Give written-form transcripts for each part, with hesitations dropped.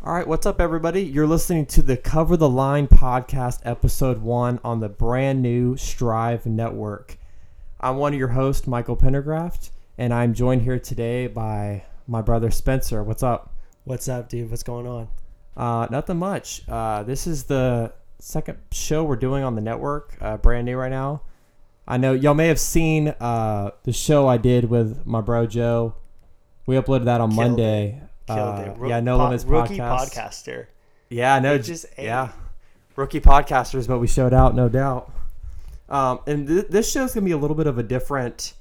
All right, what's up, everybody? You're listening to the Cover the Line podcast, episode 1 on the brand new Strive Network. I'm one of your hosts, Michael Pendergraft, and I'm joined here today by my brother Spencer. What's up? What's up, dude? What's going on? Nothing much. This is the second show we're doing on the network, brand new right now. I know y'all may have seen the show I did with my bro Joe. We uploaded that on Monday. Killed it. No Limits rookie podcast. podcaster. Yeah, no, rookie podcasters, but we showed out, no doubt. And this show's gonna be a little bit of a different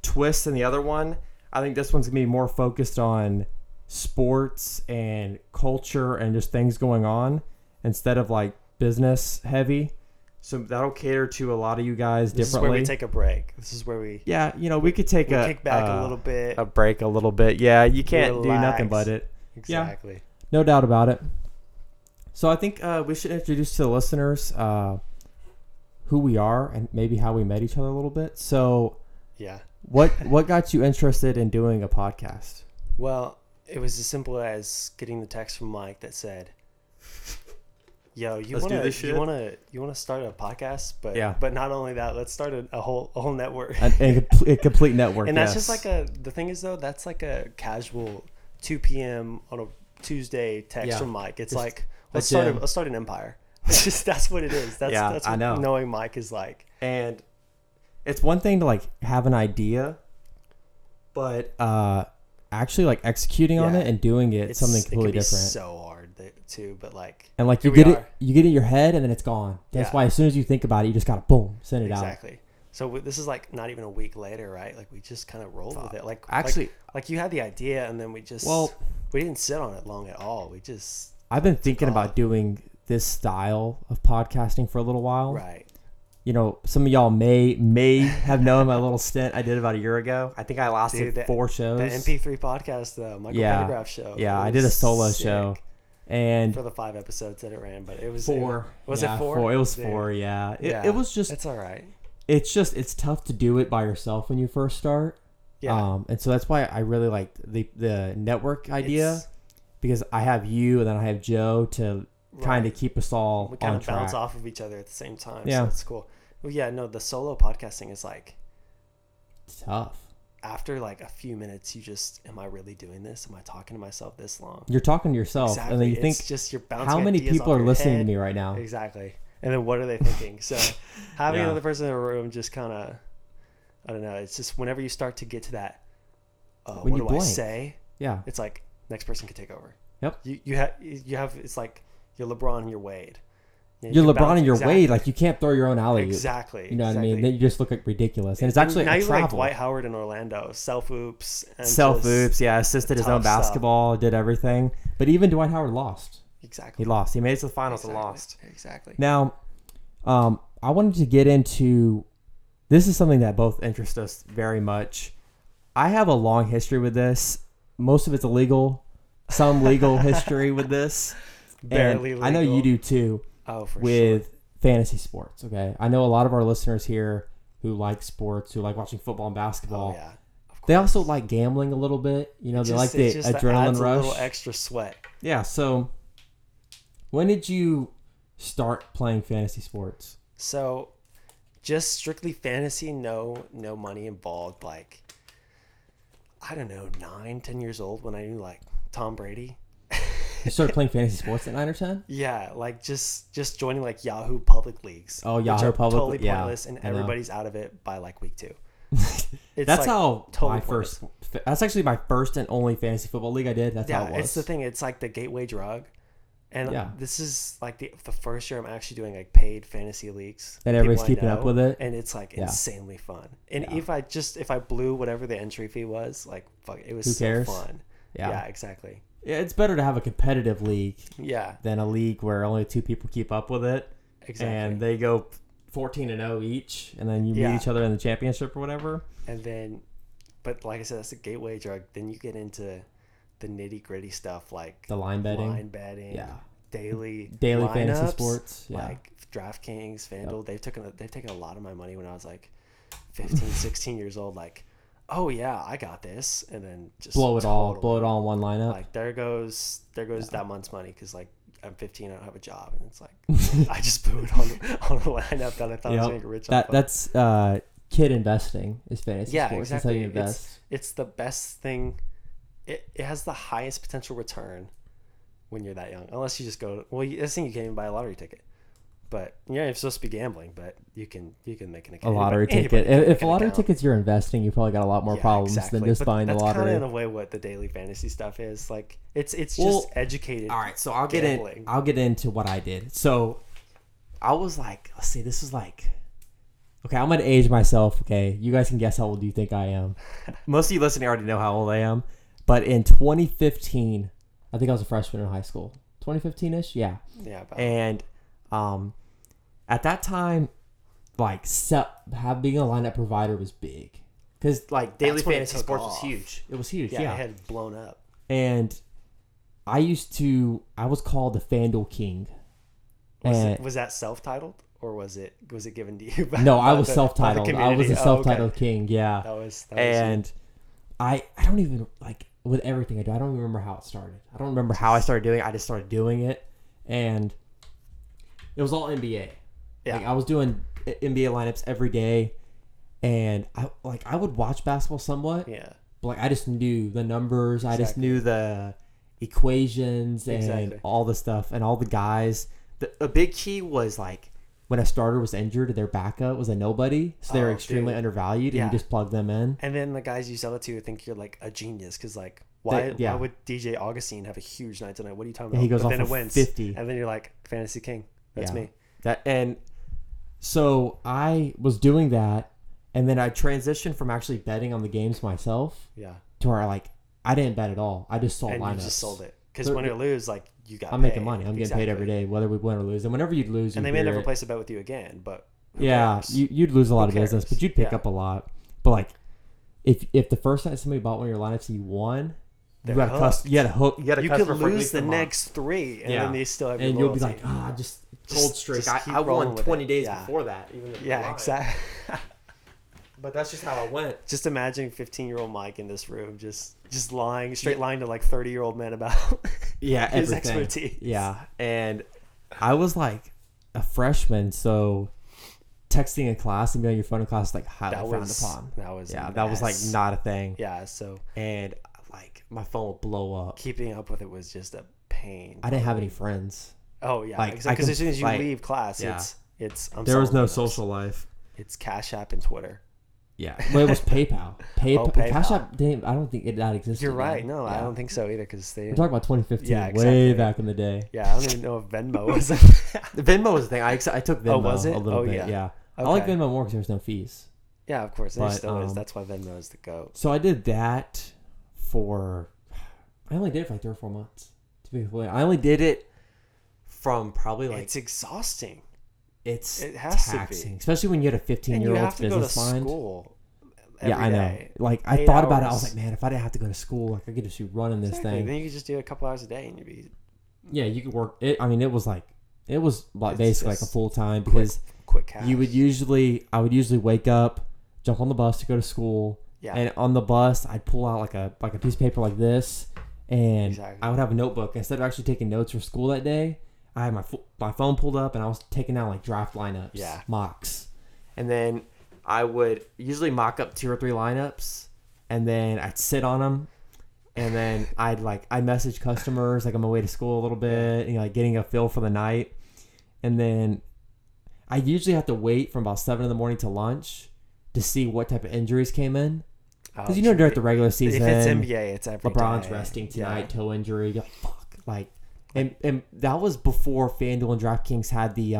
twist than the other one. I think this one's gonna be more focused on sports and culture and just things going on instead of like business heavy. So that'll cater to a lot of you guys differently. This is where we take a break. This is where we... Yeah, we could take a... kick back a little bit. A break a little bit. Yeah, you can't do nothing but it. Exactly. Yeah, no doubt about it. So I think we should introduce to the listeners who we are and maybe how we met each other a little bit. So yeah, what got you interested in doing a podcast? Well, it was as simple as getting the text from Mike that said... Yo, you want to start a podcast, but not only that, let's start a whole network, a complete network. And that's just like the thing is though, that's like a casual 2 p.m. on a Tuesday text from Mike. It's just like let's start an empire. That's what it is. That's what I know. Knowing Mike is like, and it's one thing to like have an idea, but actually like executing on it and doing it's something completely different. So hard too, but like, and like you get it in your head and then it's gone. That's why as soon as you think about it, you just gotta boom, send it out. Exactly. So this is like not even a week later, right? Like we just kind of rolled with it. Like actually, like you had the idea and then we didn't sit on it long at all. I've been thinking about doing this style of podcasting for a little while. Right. Some of y'all may have known my little stint I did about a year ago. I think I lasted 4 shows. The MP3 podcast, the Michael Pendergraft show. Yeah, I did a solo show. And for the 5 episodes that it ran, but it was 4. Was it 4? It was 4. Yeah. It was just. It's all right. It's tough to do it by yourself when you first start. Yeah. And so that's why I really liked the network idea, because I have you and then I have Joe to kind of keep us all we kind on of track. Bounce off of each other at the same time. Yeah. So it's cool. Well, yeah. No, the solo podcasting is like tough. After like a few minutes, you just, am I really doing this? Am I talking to myself this long? You're talking to yourself, exactly. And then you think, just you're bouncing how many people are listening to me right now? Exactly. And then what are they thinking? So having another person in the room just kind of, I don't know. It's just whenever you start to get to that, what do I say? Yeah. It's like next person can take over. Yep. You have it's like you're LeBron and you're Wade. You're LeBron and you're Wade. Like you can't throw your own alley. Exactly. You know what I mean? Then you just look like ridiculous. And it's actually now a you're travel. like Dwight Howard in Orlando. Self-oops. Yeah. Assisted his own basketball. Did everything. But even Dwight Howard lost. Exactly. He lost. He made it to the finals and lost. Exactly. Now, I wanted to get into... This is something that both interests us very much. I have a long history with this. Most of it's illegal. Some legal history with this. Barely legal. I know you do too. Oh, for with fantasy sports, okay? I know a lot of our listeners here who like sports, who like watching football and basketball. Oh, yeah. They also like gambling a little bit. They like the adrenaline rush. A little extra sweat. Yeah, so when did you start playing fantasy sports? So just strictly fantasy, no money involved. Like, I don't know, 9, 10 years old when I knew like Tom Brady. You started playing fantasy sports at 9 or 10? Yeah, like just joining like Yahoo public leagues. Oh, Yahoo public, totally pointless, and everybody's out of it by like week 2. That's how totally pointless. That's actually my first and only fantasy football league I did. That's how it was. It's the thing. It's like the gateway drug, and this is like the first year I'm actually doing like paid fantasy leagues. And everybody's keeping up with it, and it's like insanely fun. And if I blew whatever the entry fee was, like fuck, it was so fun. Yeah, exactly. Yeah, it's better to have a competitive league than a league where only 2 people keep up with it. Exactly. And they go 14-0 each, and then you meet each other in the championship or whatever. And then, but like I said, that's a gateway drug. Then you get into the nitty-gritty stuff like the line betting, daily lineups, fantasy sports, like DraftKings, FanDuel. They've taken a lot of my money when I was like 15, 16 years old. Like, oh yeah, I got this, and then just blow it all in one lineup. Like there goes that month's money because like I'm 15, I don't have a job, and it's like I just blew it on the lineup that I thought I was gonna get rich on. That's kid investing is fantasy sports. Exactly. That's how you invest. It's the best thing. It has the highest potential return when you're that young, unless you just go. Well, this thing you can't even buy a lottery ticket. But you're supposed to be gambling, but you can make an account. A lottery ticket. If a lottery ticket's you're investing, you probably got a lot more problems than just buying the lottery. That's kind of in a way what the daily fantasy stuff is. Like it's just educated. All right, so I'll get into what I did. So I was like, let's see, this is like, okay, I'm gonna age myself. Okay, you guys can guess how old you think I am. Most of you listening already know how old I am. But in 2015, I think I was a freshman in high school. 2015-ish, yeah. Yeah. About. And at that time, like being a lineup provider was big because like daily fantasy sports was huge. It was huge. Yeah, it had blown up. And I was called the FanDuel King. Was that self-titled or was it given to you? No, I was self-titled. I was a self-titled king. Yeah. That was and I don't even like with everything I do. I don't even remember how it started. I don't remember how I started doing it. I just started doing it, and it was all NBA. Yeah. Like I was doing NBA lineups every day, and I would watch basketball somewhat. Yeah. But like I just knew the numbers. Exactly. I just knew the equations and all the stuff and all the guys. A big key was like when a starter was injured, their backup was a nobody, so they were extremely undervalued, and you just plug them in. And then the guys you sell it to think you're like a genius because like why would DJ Augustine have a huge night tonight? What are you talking about? He goes off of 50, and then you're like fantasy king. That's me. And so I was doing that, and then I transitioned from actually betting on the games myself. Yeah. To where like I didn't bet at all. I just sold lineups. You just sold it because when you lose, like you got. I'm making money. I'm getting paid every day, whether we win or lose. And whenever you'd lose, and they may never place a bet with you again, but you'd lose a lot of business, but you'd pick up a lot. But like, if the first night somebody bought one of your lineups and you won, you had a hook. You could lose the next 3, and then they still have. And you'll be like, just cold streak. I won 20 days before that. Exactly. But that's just how I went. Just imagine 15-year-old Mike in this room, just lying to like 30-year-old men about his expertise. Yeah, and I was like a freshman, so texting in class and being on your phone in class is like highly frowned upon. That was like not a thing. Yeah, so and like my phone would blow up. Keeping up with it was just a pain. I didn't have any friends. Oh yeah, because as soon as you leave class, it's there was no social life. It's Cash App and Twitter. Yeah, well, it was PayPal. PayPal. Cash App, I don't think that existed. You're right. No, I don't think so either. Because we're talking about 2015, way back in the day. Yeah, I don't even know if Venmo was. Venmo was the thing. I took Venmo. Oh, was it? A little bit. Yeah. Okay. I like Venmo more because there's no fees. Yeah, of course. There still is. That's why Venmo is the GOAT. So I did that for. I only did it for like 3 or 4 months. To be clear, I only did it from probably like. It's exhausting. It has taxing, to be, especially when you had a 15-year-old's business mind. School I know. Day, like I thought about it, I was like, man, if I didn't have to go to school, like I could just be running this thing. Then you could just do a couple hours a day, and you'd be. Yeah, you could work. I mean, it was basically like a full time because quick cash. I would usually wake up, jump on the bus to go to school, and on the bus I'd pull out like a piece of paper like this, and I would have a notebook instead of actually taking notes for school that day. I had my phone pulled up and I was taking down like draft lineups, mocks, and then I would usually mock up 2 or 3 lineups, and then I'd sit on them, and then I'd message customers like on my way to school a little bit, and like getting a feel for the night, and then I usually have to wait from about 7 a.m. to lunch to see what type of injuries came in, because during the regular season, if it's NBA, it's every LeBron's day. resting tonight, toe injury, fuck, like. And that was before FanDuel and DraftKings had the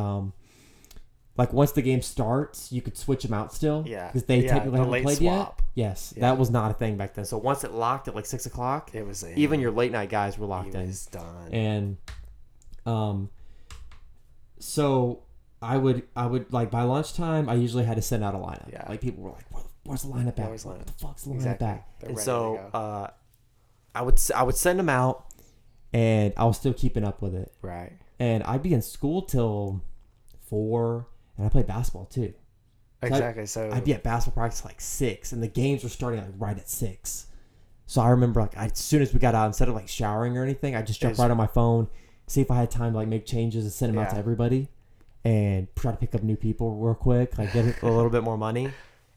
like once the game starts, you could switch them out still. Yeah, because they technically haven't played swap. Yet. Yes, that was not a thing back then. So once it locked at like 6 o'clock, it was even your late night guys were locked in. It was done. And so I would like by lunchtime, I usually had to send out a lineup. Yeah, like people were like, "Where's the lineup at? What the fuck's the lineup at?" And so I would send them out. And I was still keeping up with it. Right. And I'd be in school till 4, and I played basketball too. Exactly. So I'd be at basketball practice like 6, and the games were starting like right at 6. So I remember like as soon as we got out, instead of like showering or anything, I just jumped right on my phone, see if I had time to like make changes and send them out to everybody, and try to pick up new people real quick, like get a little bit more money,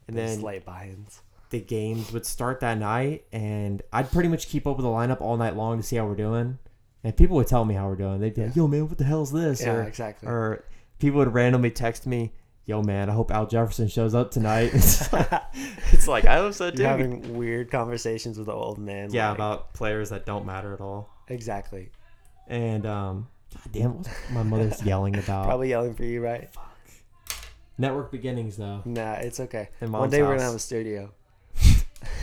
and then late buy-ins. The games would start that night, and I'd pretty much keep up with the lineup all night long to see how we're doing. And people would tell me how we're doing. They'd be like, "Yo, man, what the hell is this?" Yeah, exactly. Or people would randomly text me, "Yo, man, I hope Al Jefferson shows up tonight." It's like I hope so too. You're having weird conversations with the old man. Yeah, about players that don't matter at all. Exactly. And God damn, what was my mother's yelling about? Probably yelling for you, right? Fuck. Network beginnings, though. Nah, it's okay. One day we're gonna have a studio.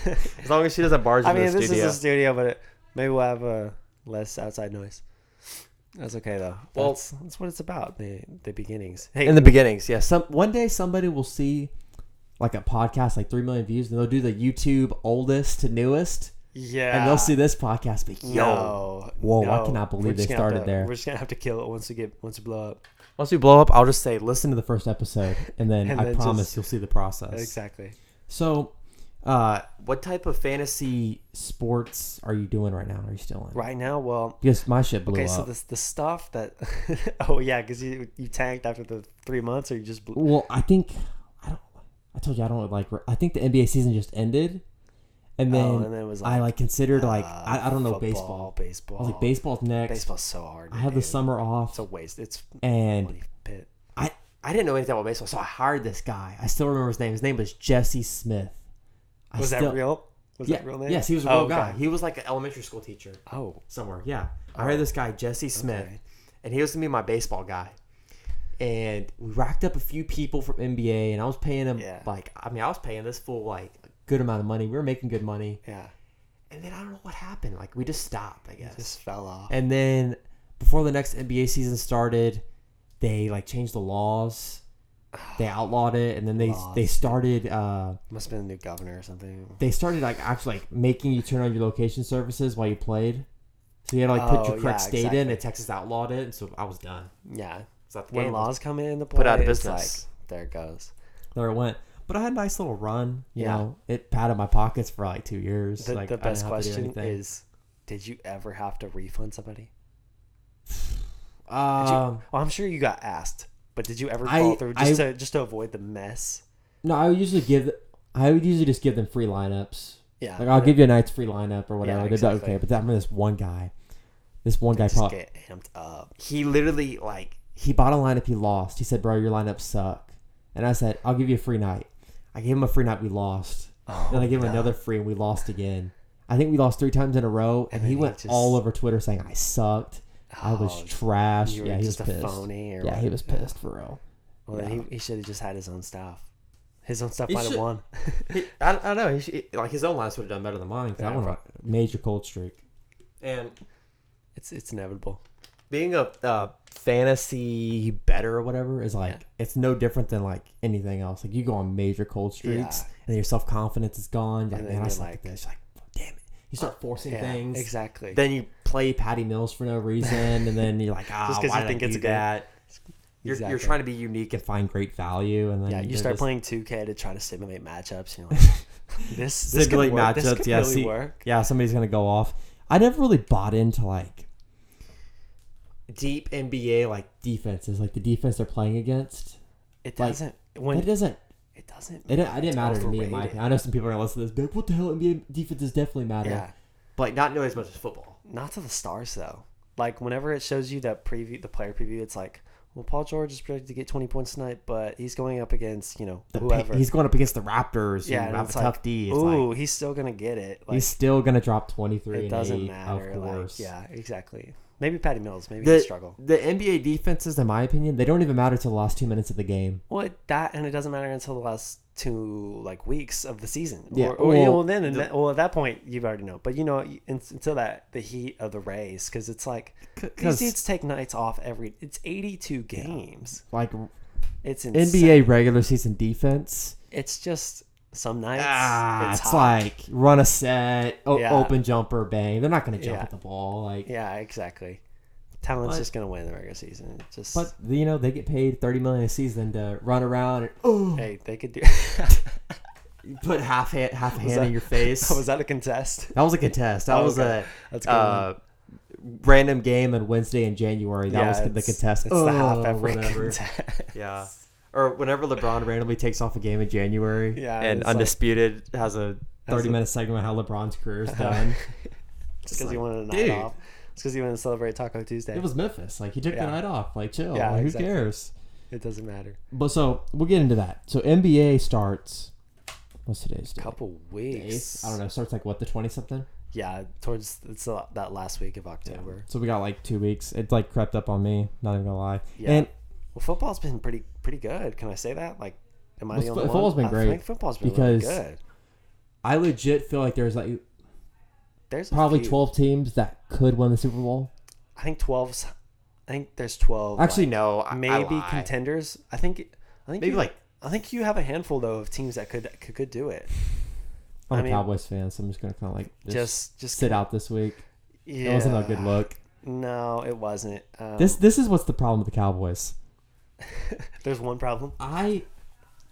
As long as she doesn't barge into the studio. This is a studio, but maybe we'll have less outside noise. That's okay though. Well, that's what it's about. The beginnings. Hey, in the beginnings, yeah. One day somebody will see like a podcast like 3 million views, and they'll do the YouTube oldest to newest. Yeah. And they'll see this podcast, but I cannot believe they started there. We're just gonna have to kill it once we blow up. Once we blow up, I'll just say listen to the first episode, and then I promise you'll see the process. Exactly. So, what type of fantasy sports are you doing right now? Are you still in? Right now, well, because my shit blew up. Okay, so the stuff that, oh yeah, because you tanked after the 3 months, or you just blew. Well, I think I told you I don't like. I think the NBA season just ended, and then, it was like, I like considered like I don't know football, baseball. I was like baseball's next. Baseball's so hard. I have the summer off. It's a waste. It's and I didn't know anything about baseball, so I hired this guy. I still remember his name. His name was Jesse Smith. Was that real? Was that real name? Yes, he was a real guy. He was like an elementary school teacher. Oh. Somewhere, yeah. I hired this guy, Jesse Smith, and he was going to be my baseball guy. And we racked up a few people from NBA, and I was paying him, I was paying this fool, like, a good amount of money. We were making good money. Yeah. And then I don't know what happened. Like, we just stopped, I guess. It just fell off. And then before the next NBA season started, they, like, changed the laws. They outlawed it, and then they started. Must have been a new governor or something. They started like actually like making you turn on your location services while you played. So you had to like put your correct state in, and Texas outlawed it, and so I was done. Yeah. So when laws come into play, put out of business. Like, there it goes. There it went. But I had a nice little run. You know, it padded my pockets for like 2 years. The best question is, did you ever have to refund somebody? I'm sure you got asked. But did you ever follow through just to avoid the mess? No, I would usually just give them free lineups. Yeah, like I'll give you a night's free lineup or whatever. Yeah, exactly. Okay, but that this one guy probably get amped up. He literally he bought a lineup he lost. He said, "Bro, your lineups suck," and I said, "I'll give you a free night." I gave him a free night. We lost. Then I gave him another free, and we lost again. I think we lost 3 times in a row, and he went all over Twitter saying I sucked. I was trash. Yeah, he was pissed. Phony or he was pissed for real. Well, then he should have just had his own stuff. His own stuff might have won. I don't know. His own lines would have done better than mine. I went on a major cold streak, and it's inevitable. Being a fantasy better or whatever is it's no different than like anything else. Like you go on major cold streaks, and then your self confidence is gone. Like, man, I suck at this. Like, damn it. You start forcing things. Exactly. Then you play Patty Mills for no reason, and then you're like, just because you think it's that. You're trying to be unique and find great value, and then you start playing 2K to try to simulate matchups. And you're like, this simulate matchups. This could really work. Yeah, somebody's gonna go off. I never really bought into like deep NBA like defenses, like the defense they're playing against. It doesn't. It didn't matter to me in my opinion. I know some people are gonna listen to this, but what the hell, NBA defenses definitely matter. Yeah. But like not nearly as much as football. Not to the stars though. Like whenever it shows you that preview, the player preview, it's like, well, Paul George is projected to get 20 points tonight, but he's going up against whoever. He's going up against the Raptors. Yeah, who have a tough D. It's he's still gonna get it. He's still gonna drop 23. It doesn't matter. Of course. Yeah, exactly. Maybe Patty Mills. Maybe he'll struggle. The NBA defenses, in my opinion, they don't even matter until the last 2 minutes of the game. Well, it doesn't matter until the last 2 weeks of the season. Yeah. At that point you've already know. But until the heat of the race, because it's like these dudes take nights off it's 82 games. Like it's insane. NBA regular season defense. It's just some nights. It's like run a set, open jumper, bang. They're not going to jump at the ball. Yeah, exactly. Talent's just gonna win the regular season. But they get paid $30 million a season to run around and hey, they could do. Put half a hand in your face. Was that a contest? That was a contest. That was a random game on Wednesday in January. That was the contest. It's the half every contest. Yeah. Or whenever LeBron randomly takes off a game in January. Yeah. And Undisputed has a 30-minute segment on how LeBron's career is done. Just because he wanted a night off. It's because he wanted to celebrate Taco Tuesday. It was Memphis. He took the night off. Chill. Yeah, who cares? It doesn't matter. But so we'll get into that. So NBA starts. What's today's date? Couple weeks. I don't know. Starts the 20-something? Yeah, it's that last week of October. Yeah. So we got 2 weeks. It crept up on me. Not even gonna lie. Yeah. And football's been pretty good. Can I say that? Am I the only one? Football's been great. I think football's been really good. I legit feel like there's probably 12 teams that could win the Super Bowl. I think there's 12. Actually, no. Maybe contenders. I think maybe I think you have a handful though of teams that could do it. I'm a Cowboys fan, so I'm just gonna kind of just sit out this week. Yeah, it wasn't a good look. No, it wasn't. This is what's the problem with the Cowboys. There's one problem. I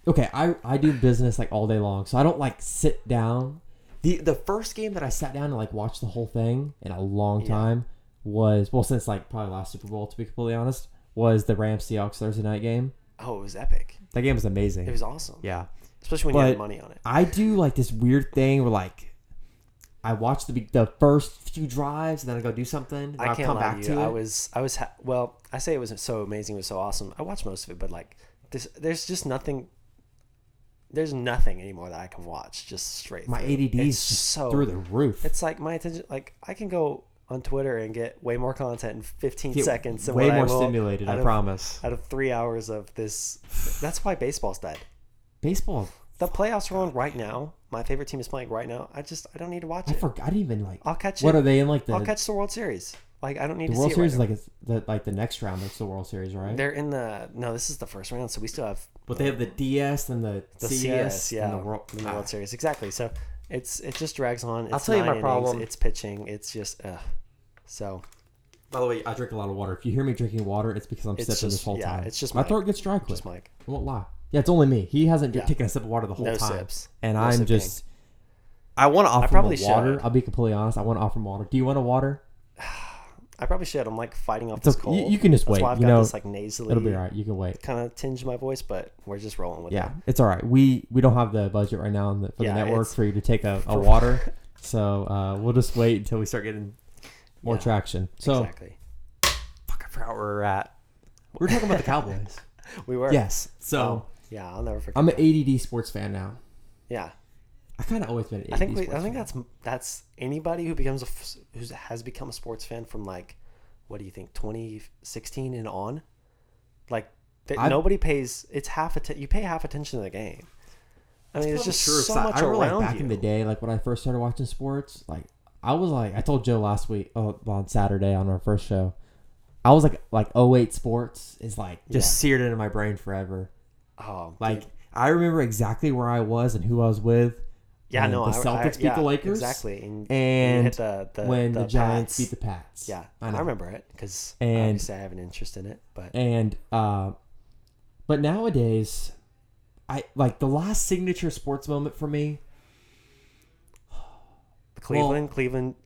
do business all day long, so I don't sit down. The first game that I sat down and watched the whole thing in a long time was since probably last Super Bowl, to be completely honest, was the Rams Seahawks Thursday night game. Oh, it was epic. That game was amazing. It was awesome. Yeah. Especially when you had money on it. I do this weird thing where I watch the first few drives and then I go do something. And I can't come lie back to you. to it. I say it was so amazing. It was so awesome. I watched most of it, but there's just nothing. There's nothing anymore that I can watch just straight. My ADD is so through the roof. It's my attention. I can go on Twitter and get way more content in 15 seconds. Way more stimulated, I promise. Out of 3 hours of this. That's why baseball's dead. Baseball. The playoffs are on right now. My favorite team is playing right now. I don't need to watch it. I forgot. I didn't even I'll catch it. What are they in I'll catch the World Series. I don't need to see it. The World Series is the next round. That's the World Series, right? They're in this is the first round, so we still have. But they have the DS and the CS, yeah, and the World Series, exactly. So it just drags on. I'll tell you my problem. It's pitching. It's just so. By the way, I drink a lot of water. If you hear me drinking water, it's because I'm sipping this whole time. It's just my throat gets dry quick. Just Mike. I won't lie. Yeah, it's only me. He hasn't taken a sip of water the whole time. Sips. And I'm sipping. I want to offer him water. I'll be completely honest. I want to offer him water. Do you want a water? I probably should. I'm fighting off this cold. You can just wait. That's why I've got this nasally. It'll be all right. You can wait. Kind of tinge my voice, but we're just rolling with it. Yeah, it's all right. We don't have the budget right now for the network for you to take a water. So we'll just wait until we start getting more traction. So exactly. Fuck, I forgot where we're at. We were talking about the Cowboys. We were. Yes. So yeah, I'll never forget. I'm an ADD sports fan now. Yeah. I kind of always been an ADD sports fan. I think that's anybody who has become a sports fan from what do you think, 2016 and on? Nobody pays. It's you pay half attention to the game. I mean, it's just so much around you. Back in the day, when I first started watching sports, I was I told Joe last week on Saturday on our first show, I was like 08 sports is just seared into my brain forever. Oh, I remember exactly where I was and who I was with. Yeah, the Celtics beat the Lakers. Exactly. And hit when the Giants Pats. beat the Pats. Yeah, I remember it because obviously I have an interest in it. But nowadays, the last signature sports moment for me. The Cleveland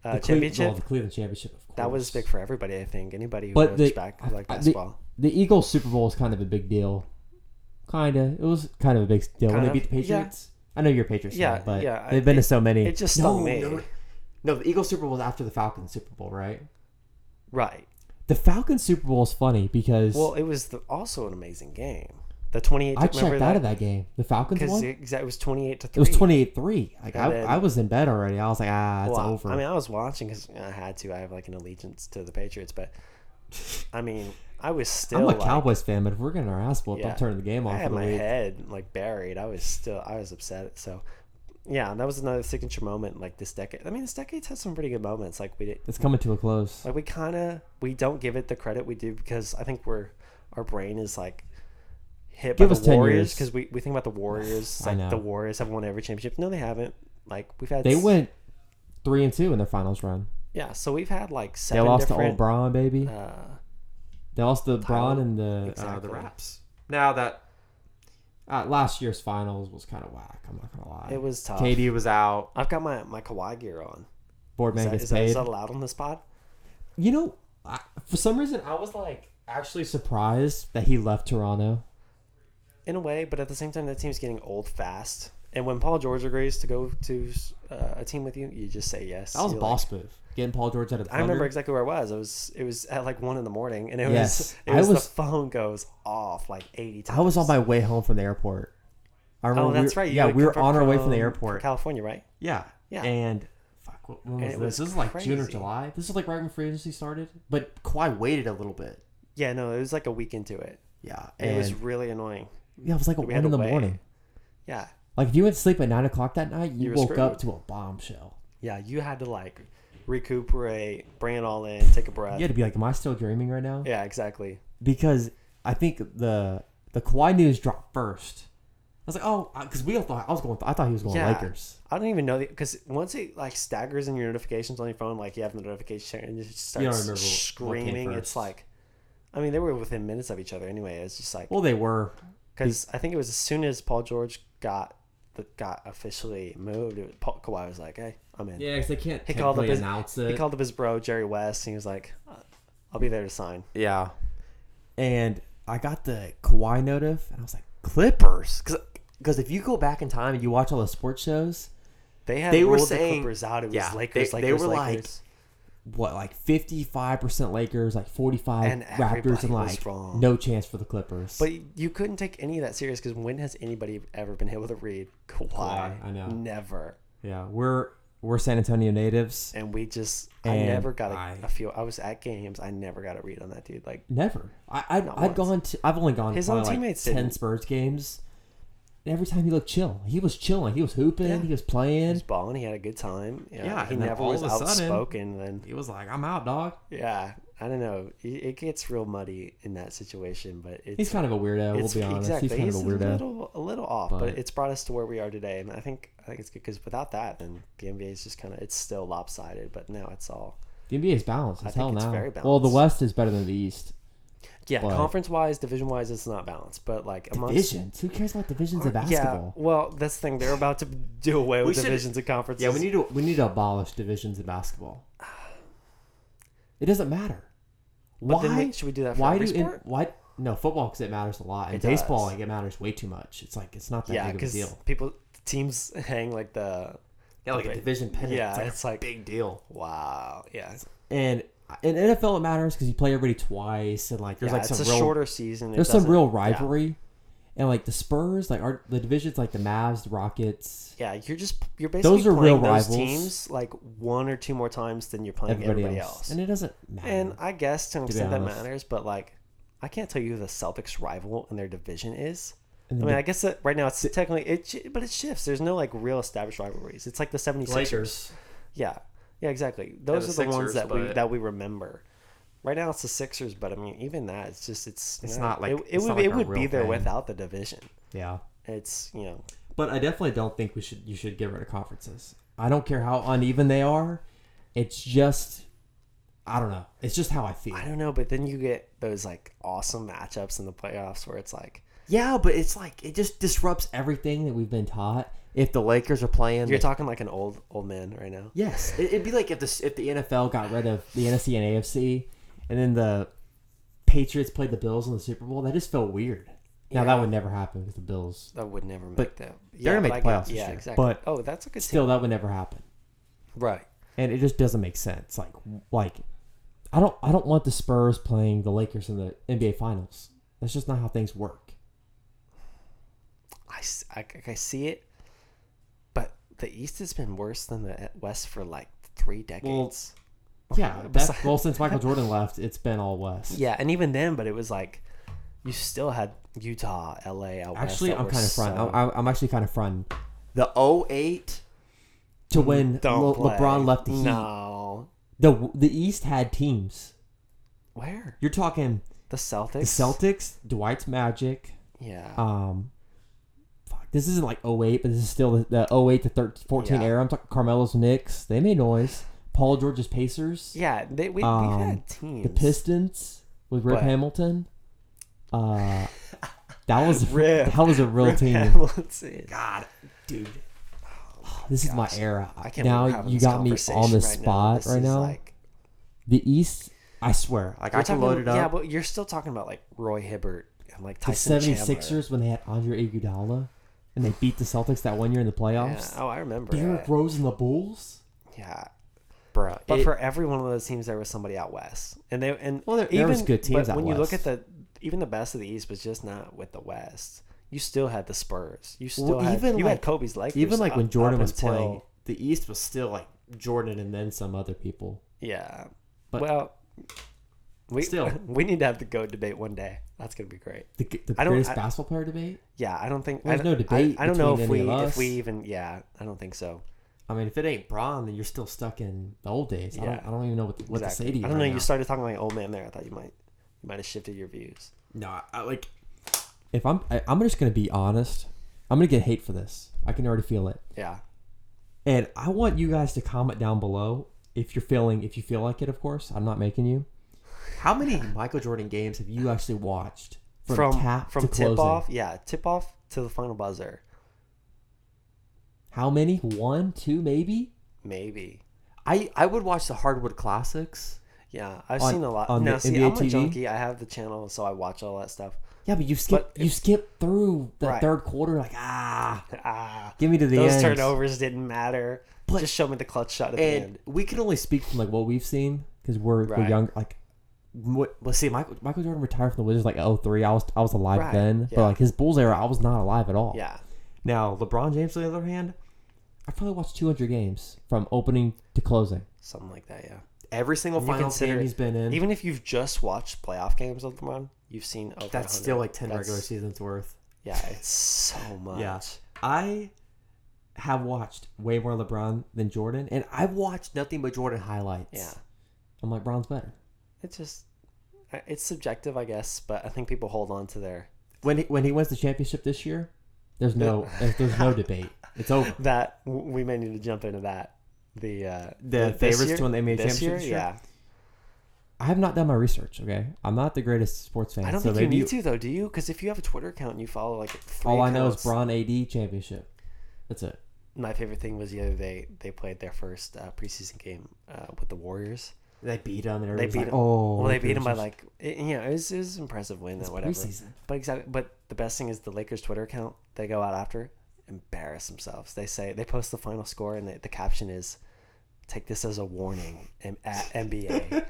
championship. The Cleveland championship, of course. That was big for everybody, I think. Anybody who goes back who liked basketball. The Eagles Super Bowl is kind of a big deal. It was kind of a big deal when they beat the Patriots. Yeah. I know you're a Patriots fan, but they've been to so many. It just stung me. No, the Eagles Super Bowl was after the Falcons Super Bowl, right? Right. The Falcons Super Bowl is funny because... Well, it was also an amazing game. The 28. I checked out of that game. The Falcons won? Because it was 28-3. It was 28-3. I was in bed already. I was like, it's over. I mean, I was watching because I had to. I have an allegiance to the Patriots, but I mean, I was still. I'm a Cowboys fan, but if we're getting our ass whooped, I'm turning the game off. I had my head buried. I was upset. So, yeah, that was another signature moment. This decade. I mean, this decade's had some pretty good moments. It's coming to a close. We don't give it the credit we do because I think our brain is hit Give by us the 10 Warriors years. because we think about the Warriors. I know. The Warriors have won every championship. No, they haven't. We've had. They went 3-2 in their finals run. Yeah, so we've had like 7 They lost different... to old Braun, baby. They lost to Braun and the Raps. Now that... last year's finals was kind of whack. I'm not going to lie. It was tough. KD was out. I've got my Kawhi gear on. Boardman gets paid. Is that allowed on this pod? You know, for some reason, I was like actually surprised that he left Toronto. In a way, but at the same time, that team's getting old fast. And when Paul George agrees to go to a team with you, you just say yes. That was a boss move. Getting Paul George out of the Thunder. I remember exactly where I was. It was at like 1 a.m. and it was the phone goes off like 80 times. I was on my way home from the airport. I remember that's right. We were on our way from the airport. California, right? Yeah. And when was this? This is like crazy. June or July. This is like right when free agency started. But Kawhi waited a little bit. Yeah, no, it was like a week into it. Yeah. And it was really annoying. Yeah, it was like 1 in the morning. Yeah. Like if you went to sleep at 9 o'clock that night, you woke screwed. up to a bombshell. Yeah, you had to like recuperate, bring it all in, take a breath. You had to be like, am I still dreaming right now? Yeah, exactly. Because I think the Kawhi news dropped first. I was like, oh, because I thought he was going Lakers. I don't even know because once it like staggers in your notifications on your phone, like you have the notification and it just starts screaming. It's like, I mean, they were within minutes of each other anyway. It's just like, well, they were because I think it was as soon as Paul George got officially moved, Kawhi was like, hey, I'm in. Yeah, because they can't announce it. He called up his bro Jerry West and he was like, I'll be there to sign. Yeah. And I got the Kawhi notif and I was like, Clippers, because if you go back in time and you watch all the sports shows, they were saying the Clippers out. It was Lakers. They were Lakers. Like 55% Lakers, like 45 and Raptors, and like no chance for the Clippers. But you couldn't take any of that serious because when has anybody ever been able to read Kawhi? I know, never. Yeah, we're San Antonio natives, and I never got a feel. I was at games. I never got a read on that dude. Like never. I've only gone his to own like teammates 10 Spurs games. Every time he looked chill. He was chilling. He was hooping. Yeah. He was playing. He was balling. He had a good time. Yeah, he never was outspoken. Then he was like, "I'm out, dog." Yeah, I don't know. It gets real muddy in that situation, but he's kind of a weirdo. We'll be honest. Exactly. He's kind of a weirdo. A little off, but it's brought us to where we are today, and I think it's good because without that, then the NBA is just kind of it's still lopsided. But now it's all the NBA is balanced. I think it's very balanced. Well, the West is better than the East. Yeah, conference-wise, division-wise, it's not balanced. But like amongst divisions, who cares about divisions of basketball? Yeah, well, that's the thing. They're about to do away with divisions and conferences. Yeah, we need to abolish divisions in basketball. It doesn't matter. Why should we do that for every sport? No, football because it matters a lot. And baseball, like, it matters way too much. It's like it's not that big of a deal. Teams hang like a division pennant. Yeah, it's like a big deal. Wow. Yeah. And in NFL it matters because you play everybody twice and like there's like some shorter season. There's some real rivalry, and like the Spurs, like the divisions, like the Mavs, the Rockets. Yeah, you're basically those are playing real those rivals. Teams like 1 or 2 more times than you're playing everybody else. And it doesn't matter. And I guess to an extent that matters, but like I can't tell you who the Celtics rival in their division is. I mean, I guess that right now it's technically but it shifts. There's no like real established rivalries. It's like the 76ers. Lakers. Yeah, exactly. Those are the ones that we remember. Right now it's the Sixers, but I mean even that it's not like it would be there without the division. Yeah. It's But I definitely don't think you should get rid of conferences. I don't care how uneven they are. It's just I don't know. It's just how I feel. I don't know, but then you get those like awesome matchups in the playoffs where it's like yeah, but it's like it just disrupts everything that we've been taught. If the Lakers are playing, you're talking like an old man right now. Yes, it'd be like if the NFL got rid of the NFC and AFC, and then the Patriots played the Bills in the Super Bowl. That just felt weird. Now that would never happen with the Bills. That would never make that. They're gonna make the playoffs this year. Exactly. But that's a good. Still, team. That would never happen. Right. And it just doesn't make sense. Like I don't want the Spurs playing the Lakers in the NBA Finals. That's just not how things work. I see it, but the East has been worse than the West for like 3 decades. Well, since Michael Jordan left, it's been all West. Yeah, and even then, but it was like you still had Utah, LA out west. Actually, I'm kind of front. I'm actually kind of front. The 2008 to when LeBron left the Heat. No. The East had teams. Where? You're talking the Celtics. The Celtics, Dwight's Magic. Yeah. This isn't like 2008, but this is still the 2008 to 14 era. I'm talking Carmelo's Knicks. They made noise. Paul George's Pacers. Yeah, we've had teams. The Pistons with Rip Hamilton. That was a real team. Hamilton. God, dude. This is my era. I can't now you got me on the spot right now. Like, the East, I swear. Like I can load it up. Yeah, but you're still talking about like Roy Hibbert and like Tyson the 76ers when they had Andre Iguodala and they beat the Celtics that one year in the playoffs. Yeah. Oh, I remember. Derrick Rose and the Bulls. Yeah. Bro, but for every one of those teams, there was somebody out west, and there was good teams but out when west. You look at even the best of the East was just not with the West. You still had the Spurs. You still had Kobe's Lakers. Even like when Jordan was playing, the East was still like Jordan and then some other people. Yeah, but we need to have the GOAT debate one day. That's gonna be great. The greatest basketball player debate. Yeah, I don't think there's no debate. I don't know if we even. Yeah, I don't think so. I mean, if it ain't Bron, then you're still stuck in the old days. Yeah. I don't even know what to say to you. I don't know. You started talking like old man there. I thought you might have shifted your views. No, if I'm just gonna be honest. I'm gonna get hate for this. I can already feel it. Yeah. And I want you guys to comment down below if you feel like it. Of course, I'm not making you. How many Michael Jordan games have you actually watched from tip off? Yeah, tip off to the final buzzer. How many? 1, 2, maybe. Maybe. I would watch the Hardwood Classics. Yeah, I've seen a lot. Now, see, I'm a junkie. I have the channel, so I watch all that stuff. Yeah, but you skip through the third quarter, like give me to the end. Those turnovers didn't matter. But just show me the clutch shot at the end. We can only speak from like what we've seen because we're young. Like, let's see, Michael Jordan retired from the Wizards like 2003. I was alive then, but like his Bulls era, I was not alive at all. Yeah. Now LeBron James, on the other hand, I probably watched 200 games from opening to closing. Something like that, yeah. Every single finals game he's been in. Even if you've just watched playoff games of LeBron, you've seen over 100. That's still like 10 regular seasons worth. Yeah, it's so much. Yeah. I have watched way more LeBron than Jordan, and I've watched nothing but Jordan highlights. Yeah. I'm like, Bron's better. It's subjective, I guess, but I think people hold on to their... When he wins the championship this year, there's no debate. It's over. That we may need to jump into that. The favorites to win the NBA championship this year? Yeah. I have not done my research, okay? I'm not the greatest sports fan. I don't think you need to, though, do you? Because if you have a Twitter account and you follow like 3 all I know is Bron AD championship. That's it. My favorite thing was the other day they played their first preseason game with the Warriors. They beat them. And they beat them. Oh, well, they beat them by like it was an impressive win or whatever. Preseason. But the best thing is the Lakers Twitter account. They go out after, embarrass themselves. They post the final score and the caption is, "Take this as a warning." At NBA,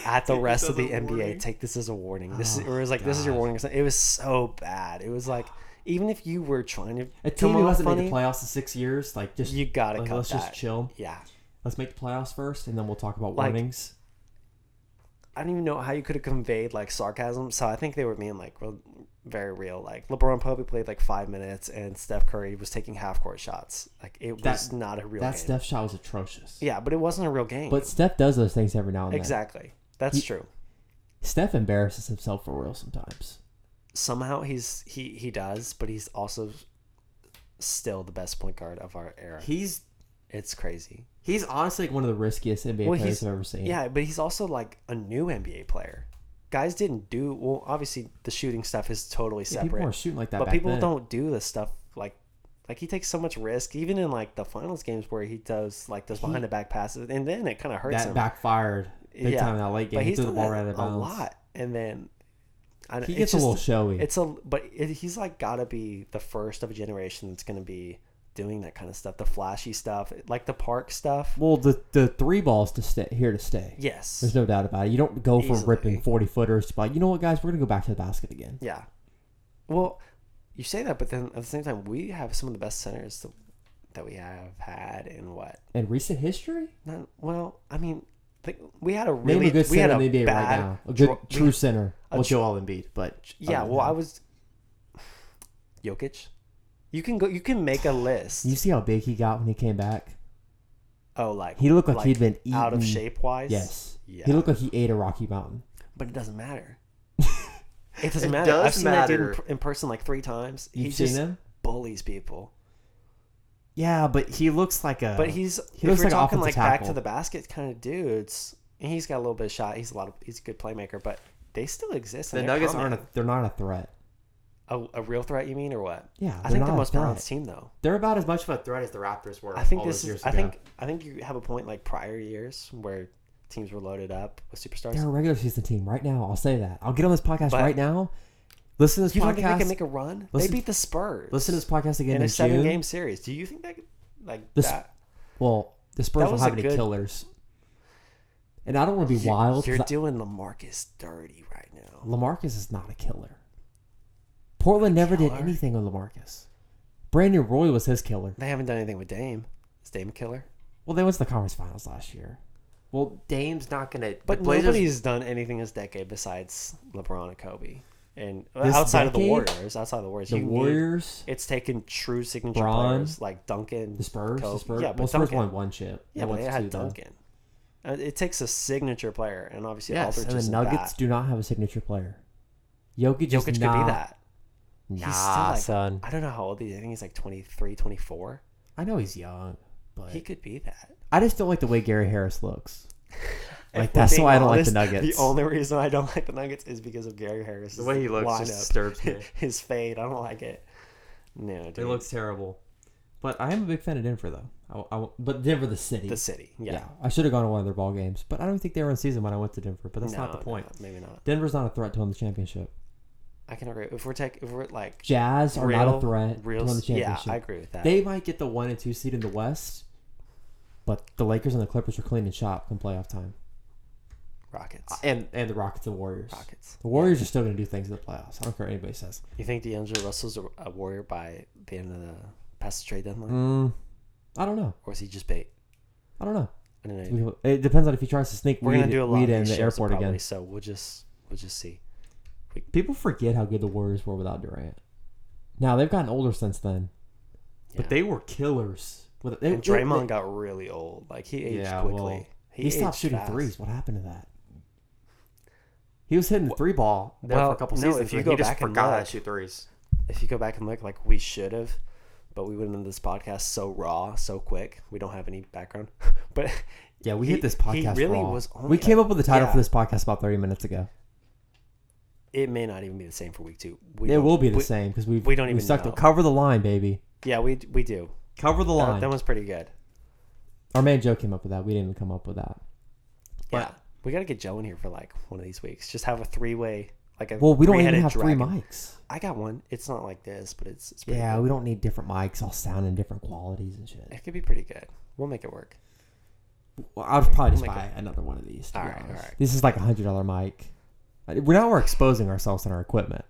at the rest of the NBA, take this as a warning. This is your warning. It was so bad. It was like. Even if you were trying to a team who hasn't made the playoffs in 6 years, like just you gotta cut let's that. Just chill. Yeah, let's make the playoffs first, and then we'll talk about warnings. I don't even know how you could have conveyed like sarcasm. So I think they were being like very real. Like LeBron probably played like 5 minutes, and Steph Curry was taking half court shots. Like it was not a real game. That Steph shot was atrocious. Yeah, but it wasn't a real game. But Steph does those things every now and then. Exactly, that's true. Steph embarrasses himself for real sometimes. Somehow he does, but he's also still the best point guard of our era. It's crazy. He's honestly like one of the riskiest NBA players I've ever seen. Yeah, but he's also like a new NBA player. Guys didn't do well. Obviously, the shooting stuff is totally separate. People weren't shooting like that, but people don't do the stuff like he takes so much risk. Even in like the finals games where he does like those behind the back passes, and then it kind of hurts him. That backfired big time in that late game. But he threw the ball right out of bounds a lot, and then. He gets a little showy. He's like gotta be the first of a generation that's gonna be doing that kind of stuff, the flashy stuff, like the park stuff. Well, the three balls here to stay. Yes, there's no doubt about it. You don't go from ripping 40-footers to like, you know what, guys, we're gonna go back to the basket again. Yeah. Well, you say that, but then at the same time, we have some of the best centers that we have had in what? In recent history? I mean. We had a really good center in the NBA right now. A good true center. Joel Embiid, but yeah. Well, I was Jokic. You can make a list. You see how big he got when he came back? Oh, like he looked like he'd been eaten out of shape wise. Yes. Yeah. He looked like he ate a Rocky Mountain. But it doesn't matter. It doesn't matter. I've seen that dude in person like 3 times. You've seen him? Bullies people. Yeah, but he looks like a. But he looks like we're talking like tackle. back to the basket kind of dudes, and he's got a little bit of shot. He's a good playmaker, but they still exist. The Nuggets they're not a threat. A real threat, you mean, or what? Yeah, I think they're the most balanced team, though. They're about as much of a threat as the Raptors were. I think I think you have a point like prior years where teams were loaded up with superstars. They're a regular season team right now. I'll say that. I'll get on this podcast right now. Listen to this podcast. You don't think they can make a run? They beat the Spurs. Listen to this podcast again in a 7-game June. series. Do you think they could that? Well, the Spurs don't have any killers. And I don't want to be wild. You're doing LaMarcus dirty right now. LaMarcus is not a killer. Portland never did anything with LaMarcus. Brandon Roy was his killer. They haven't done anything with Dame. Is Dame a killer? Well, they went to the conference finals last year. Well, Dame's not going to... But nobody's done anything this decade besides LeBron and Kobe. And outside of the Warriors. The Warriors... It's taken true signature players like Duncan. The Spurs? Kobe. Yeah, but Spurs won one chip. Yeah, but they had Duncan. It takes a signature player, and obviously Aldridge and the Nuggets do not have a signature player. Jokic could be that. Nah, he's still son. I don't know how old he is. I think he's like 23, 24. I know he's young, but he could be that. I just don't like the way Gary Harris looks. Like that's why I don't like the Nuggets. The only reason I don't like the Nuggets is because of Gary Harris. The way he looks just disturbs me. His fade, I don't like it. No, dude. It looks terrible. But I am a big fan of Denver, though. But Denver, the city. The city, yeah. I should have gone to one of their ball games, but I don't think they were in season when I went to Denver. But that's not the point. No, maybe not. Denver's not a threat to win the championship. I can agree. If we're like Jazz are not a threat to win the championship. Yeah, I agree with that. They might get the 1 and 2 seed in the West, but the Lakers and the Clippers are cleaning shop come playoff time. Rockets and the Rockets and Warriors. Rockets. The Warriors are still going to do things in the playoffs. I don't care what anybody says. You think D'Angelo Russell's a Warrior by the end of the past the trade deadline? I don't know. Or is he just bait? I don't know. I don't know. It depends on if he tries to sneak weed in the airport probably, again. So we'll just see. People forget how good the Warriors were without Durant. Now they've gotten older since then, but they were killers. And Draymond got really old. Like he aged quickly. Well, he stopped shooting threes. What happened to that? He was hitting the three ball for a couple seasons. If you go back and forgot how to shoot threes. If you go back and look, like we should have, but we went into this podcast so raw, so quick. We don't have any background, but yeah, we hit this podcast he really raw. Was only we came up with the title for this podcast about 30 minutes ago. It may not even be the same for week 2. It will be the same because we don't even know. Cover the line, baby. Yeah, we do. Cover the line. That was pretty good. Our man Joe came up with that. We didn't even come up with that. Yeah. We got to get Joe in here for like one of these weeks. Just have a 3-way, like a Well, we don't even have dragon. 3 mics. I got one. It's not like this, but it's yeah, good. We don't need different mics all sound in different qualities and shit. It could be pretty good. We'll make it work. Well, I'll probably just buy another one of these. All right. This is like a $100 mic. We're exposing ourselves on our equipment.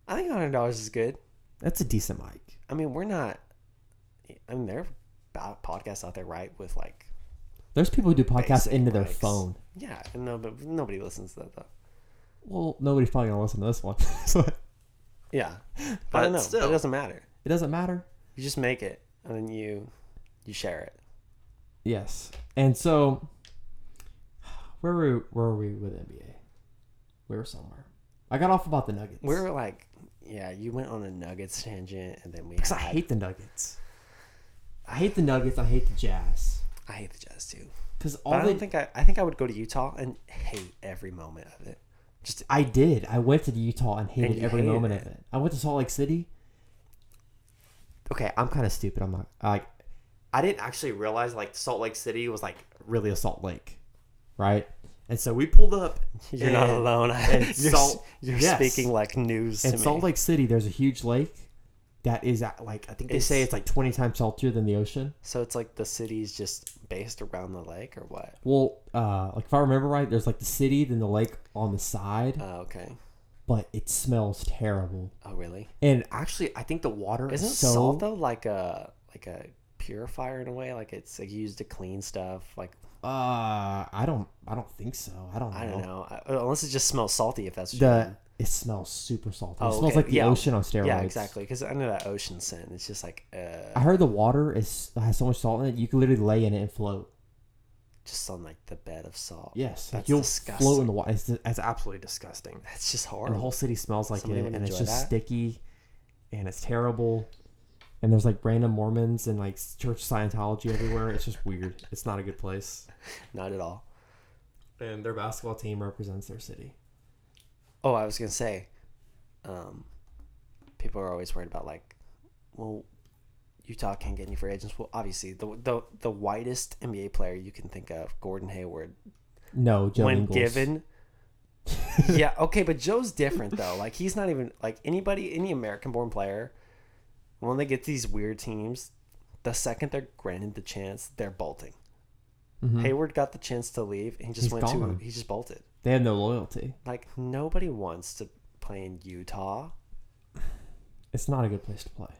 I think $100 is good. That's a decent mic. I mean, we're not. I mean, there are podcasts out there, right? With like. There's people who do podcasts into their phone. Yeah, but nobody listens to that though. Well, nobody's probably gonna listen to this one. Yeah, but I don't know. Still, but it doesn't matter. It doesn't matter. You just make it and then you share it. Yes, and so where were we with NBA? We were somewhere. I got off about the Nuggets. We were like, yeah, you went on a Nuggets tangent, and then because I hate the Nuggets. I hate the Nuggets. I hate the Jazz. I hate the Jazz too. Because I think I would go to Utah and hate every moment of it. I did. I went to Utah and hated every moment of it. I went to Salt Lake City. Okay, I'm kind of stupid. I'm not I didn't actually realize like Salt Lake City was like really a Salt Lake, right? And so we pulled up. You're not alone. You're speaking like news to me. In Salt Lake City, there's a huge lake that is like, I think they say it's like 20 times saltier than the ocean. So it's like the city's just based around the lake or what? Well, like if I remember right, there's like the city, then the lake on the side. Oh, okay. But it smells terrible. Oh, really? And actually, I think the water isn't salt though like a purifier in a way? Like it's like used to clean stuff like. I don't think so. I don't know. Unless it just smells salty. If that's what it smells super salty. Oh, it smells like the ocean on steroids. Yeah, exactly. Because I know that ocean scent. It's just like. I heard the water has so much salt in it. You can literally lay in it and float. Just on like the bed of salt. Yes, that's you'll disgusting. float in the water. It's absolutely disgusting. That's just horrible. And the whole city smells like it, and it's just sticky, and it's terrible. and there's like random Mormons and like church Scientology everywhere. It's just weird. It's not a good place. Not at all. And their basketball team represents their city. Oh, I was gonna say, people are always worried about like, well, Utah can't get any free agents. Well, obviously, the whitest NBA player you can think of, Gordon Hayward. No, Joe when Ingles. Given. Yeah, okay, but Joe's different though. Like he's not even like any American-born player. When they get these weird teams, the second they're granted the chance, they're bolting. Mm-hmm. Hayward got the chance to leave, and he just he just bolted. They have no loyalty. Like nobody wants to play in Utah. It's not a good place to play.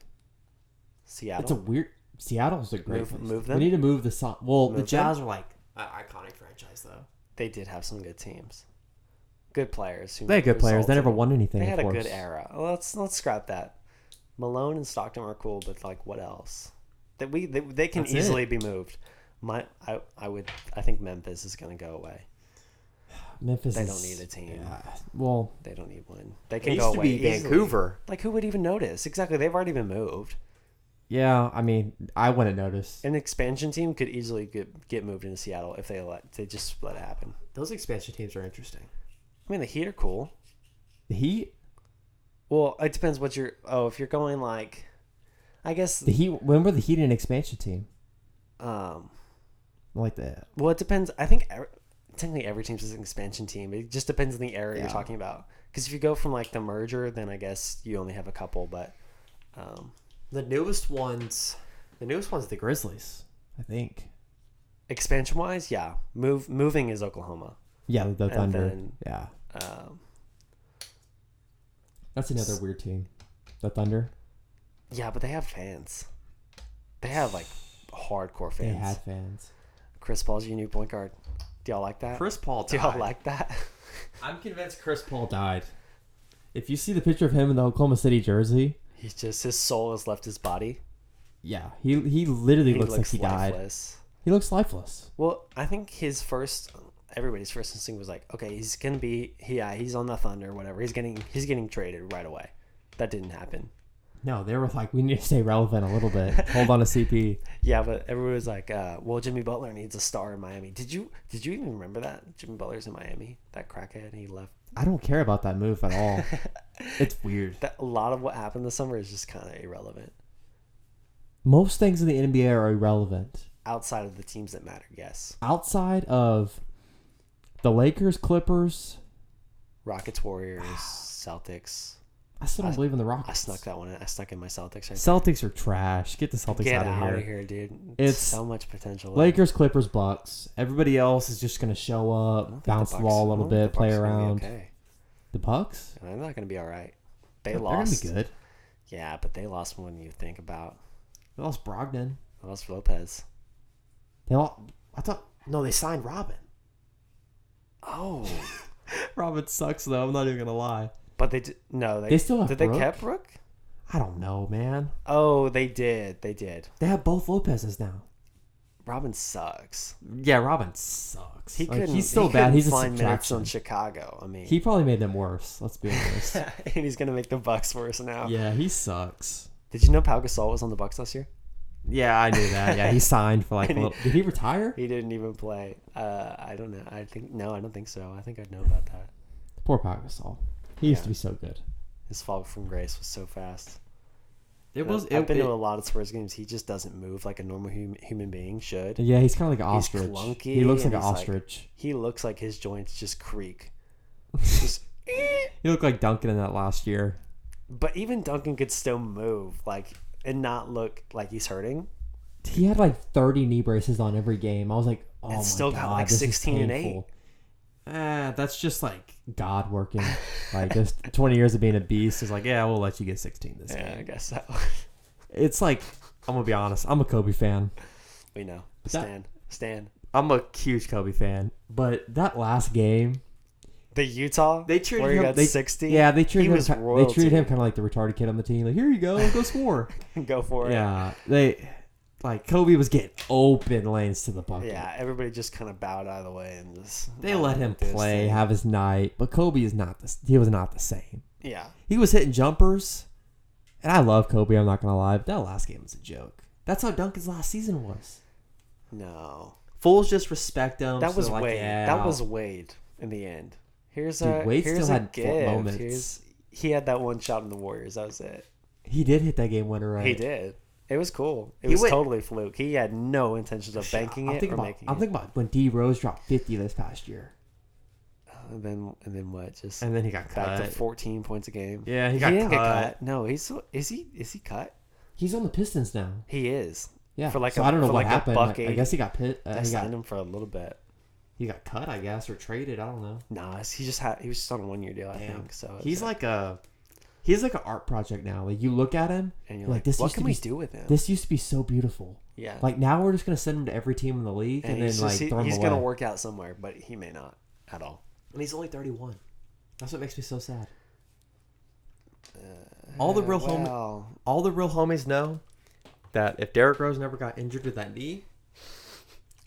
Seattle. It's a weird. Seattle's a great place. Move them. We need to move the song. Well, move the Jazz them? are like an iconic franchise, though. They did have some good teams, good players. They had good players. They never won anything. They had a good era. Let's scrap that. Malone and Stockton are cool, but like, what else? They can That's easily be moved. I think Memphis is going to go away. Memphis. They don't need a team. Yeah, well, they don't need one. They can go away. It used to be Vancouver. Like, who would even notice? Exactly. They've already been moved. Yeah, I mean, I wouldn't notice. An expansion team could easily get moved into Seattle if they just let it happen. Those expansion teams are interesting. I mean, the Heat are cool. The Heat? Well, it depends what you're... Oh, if you're going like... I guess... The Heat... When were the Heat an expansion team? Like that. Well, it depends. I think technically every team's an expansion team. It just depends on the area you're talking about. Because if you go from like the merger, then I guess you only have a couple. But the newest one's the Grizzlies, I think. Expansion wise, yeah. Moving is Oklahoma. Yeah, the Thunder. Yeah. That's another weird team. The Thunder. Yeah, but they have fans. They have like hardcore fans. They had fans. Chris Paul's your new point guard. Do y'all like that? Chris Paul died. Do y'all like that? I'm convinced Chris Paul died. If you see the picture of him in the Oklahoma City jersey, his soul has left his body. Yeah, he literally looks like he lifeless. Died. He looks lifeless. Well, I think everybody's first instinct was like, okay, he's gonna be he's on the Thunder or whatever. He's getting traded right away. That didn't happen. No, they were like, we need to stay relevant a little bit. Hold on to CP. Yeah, but everyone was like, well, Jimmy Butler needs a star in Miami. Did you even remember that? Jimmy Butler's in Miami. That crackhead, he left. I don't care about that move at all. It's weird. A lot of what happened this summer is just kind of irrelevant. Most things in the NBA are irrelevant. Outside of the teams that matter, yes. Outside of the Lakers, Clippers. Rockets, Warriors, Celtics. I still don't believe in the Rockets. I snuck that one in. I snuck in my Celtics right Celtics are trash. Get the Celtics out of here, dude. It's so much potential. Lakers, Clippers, Bucks. Everybody else is just going to show up, bounce the ball a little bit, play around. Okay. The Bucks? They're not going to be all right. They lost. They're going to be good. Yeah, but they lost more than you think about. They lost Brogdon. They lost Lopez. They signed Robin. Oh. Robin sucks, though. I'm not even going to lie. But they did. No, they still have Did Brooke? They kept Brooke? I don't know, man. Oh, they did. They did. They have both Lopez's now. Robin sucks. Yeah, Robin sucks. He's still bad. He's a find minutes on Chicago. I mean, he probably made them worse. Let's be honest. And he's gonna make the Bucks worse now. Yeah, he sucks. Did you know Pau Gasol was on the Bucks last year? Yeah, I knew that. Yeah, he signed for like. Did he retire? He didn't even play. I don't know. I don't think so. I think I'd know about that. Poor Pau Gasol. He used to be so good. His fall from grace was so fast. I've been to a lot of Spurs games. He just doesn't move like a normal human being should. Yeah, he's kind of like an ostrich. He's clunky. He looks like an ostrich. He looks like his joints just creak. He looked like Duncan in that last year. But even Duncan could still move and not look like he's hurting. He had like 30 knee braces on every game. I was like, oh my God, still got like 16 and 8. That's just like God working. Like just 20 years of being a beast is like, yeah, we'll let you get 16 this game. Yeah, I guess so. It's like, I'm gonna be honest, I'm a Kobe fan. We know. Stan. I'm a huge Kobe fan. But that last game, the Utah, they treated where he got 60. Yeah, they treated him kind of like the retarded kid on the team. Like, here you go score. Go for it. Yeah, Kobe was getting open lanes to the bucket. Yeah, everybody just kind of bowed out of the way and just. They let him play, have his night, but Kobe is not he was not the same. Yeah, he was hitting jumpers, And I love Kobe, I'm not going to lie, but that last game was a joke. That's how Duncan's last season was. No. Fools just respect him. That was Wade. That was Wade in the end. Wade still had moments. He had that one shot in the Warriors. That was it. He did hit that game winner, right? He did. It was cool. It was totally fluke. He had no intentions of banking it or making it. I'm thinking about when D Rose dropped 50 this past year. And then what? And then he got cut. Back to 14 points a game. Yeah, he got cut. No, is he cut? He's on the Pistons now. He is. Yeah. I don't know what happened. I guess he got pit. I signed him for a little bit. He got cut, I guess, or traded. I don't know. Nah, he was just on a 1-year deal, I think. So he's like an art project now. Like you look at him and you're like, this what can we do with him? This used to be so beautiful. Yeah. Like now we're just gonna send him to every team in the league and then throw him away. He's gonna work out somewhere, but he may not at all. And he's only 31. That's what makes me so sad. All the real homies know that if Derrick Rose never got injured with that knee,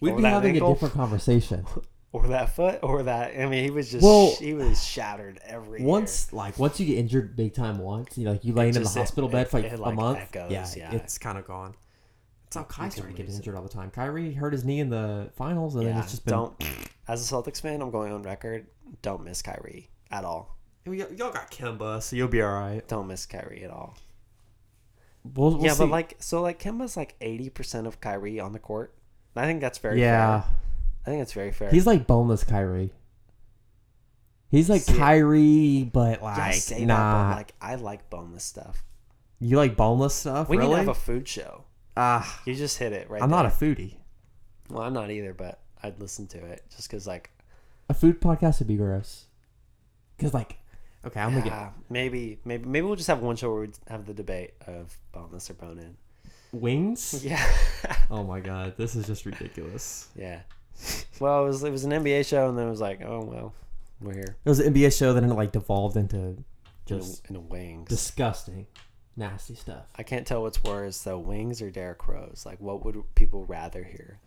we'd be having a different conversation. Or that foot, or that. I mean, he was shattered every once you get injured big time you laying in the hospital bed for a month. Echoes, it's kind of gone. That's how Kai started getting injured all the time. Kyrie hurt his knee in the finals, and then it's just been. As a Celtics fan, I'm going on record. Don't miss Kyrie at all. Y'all got Kemba, so you'll be all right. Don't miss Kyrie at all. We'll see. But Kemba's 80% of Kyrie on the court. I think that's very fair. I think it's very fair. He's like boneless Kyrie. He's like Kyrie, but nah. I like boneless stuff. You like boneless stuff? We really? need to have a food show. You just hit it right. I'm not a foodie. Well, I'm not either, but I'd listen to it just because a food podcast would be gross. Because okay, I'm gonna get maybe we'll just have one show where we have the debate of boneless or bone in. Wings? Yeah. Oh my god, this is just ridiculous. Yeah. Well, it was an NBA show, and then it was oh well, we're here. It was an NBA show, then it devolved into just into wings. Disgusting, nasty stuff. I can't tell what's worse though, wings or Derrick Rose. What would people rather hear?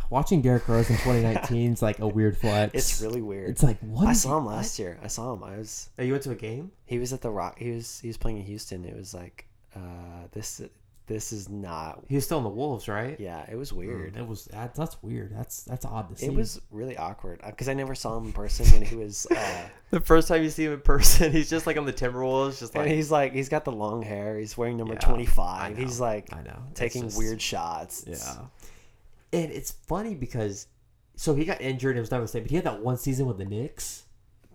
Watching Derrick Rose in 2019 is a weird flex. It's really weird. It's what? I saw him last year. I saw him. Oh, you went to a game? He was at the Rock. He was playing in Houston. It was this is not. He was still in the Wolves, right? Yeah, it was weird. That's weird. That's odd to see. It was really awkward because I never saw him in person when he was. The first time you see him in person, he's just on the Timberwolves, and he's got the long hair. He's wearing number 25. He's I know taking weird shots. Yeah, and it's funny because he got injured. It was never the same, but he had that one season with the Knicks.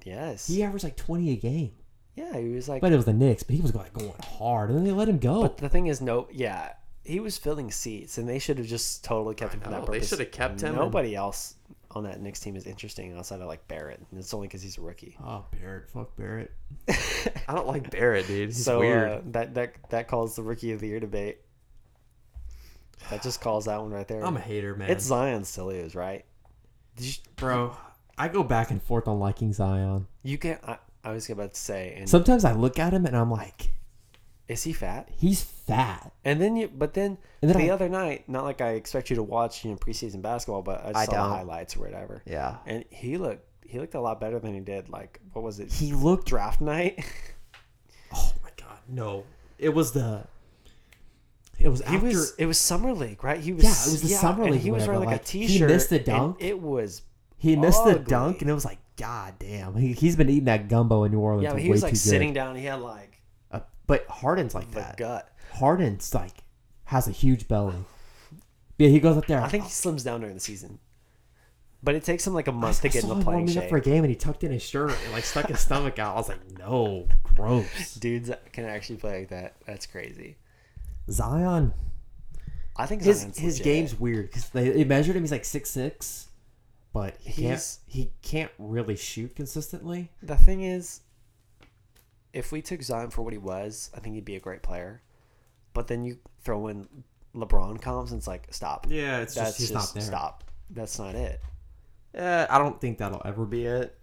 Yes, he averaged 20 a game. Yeah, he was but it was the Knicks, but he was going hard, and then they let him go. But the thing is, he was filling seats, and they should have just totally kept him for that purpose. They should have kept him. Nobody else on that Knicks team is interesting outside of Barrett, and it's only because he's a rookie. Oh, Barrett, fuck Barrett. I don't like Barrett, dude. He's weird. That calls the Rookie of the Year debate. That just calls that one right there. I'm a hater, man. It's Zion still is, right? Bro, I go back and forth on liking Zion. You can't. I was about to say. And sometimes I look at him and I'm like, is he fat? He's fat. And then the other night, not like I expect you to watch preseason basketball, but I just saw the highlights or whatever. Yeah. And he looked a lot better than he did. What was it? He looked draft night. Oh my god, no! It was summer league, right? It was the summer league. He was wearing a t-shirt. He missed the dunk. It was. He missed the dunk, and it was god damn. He's been eating that gumbo in New Orleans. Yeah, but he was sitting down. He had but Harden's like the that. Gut. Harden's has a huge belly. Yeah, he goes up there. I think he slims down during the season, but it takes him a month to get in the playing shape. Up for a game, and he tucked in his shirt and stuck his stomach out. I was like, no, gross. Dudes can actually play like that. That's crazy. Zion. I think his game's weird because they measured him. He's 6'6". But he can't really shoot consistently. The thing is, if we took Zion for what he was, I think he'd be a great player. But then you throw in LeBron comps and it's stop. Yeah, he's not there. Stop. That's not it. I don't think that'll ever be it.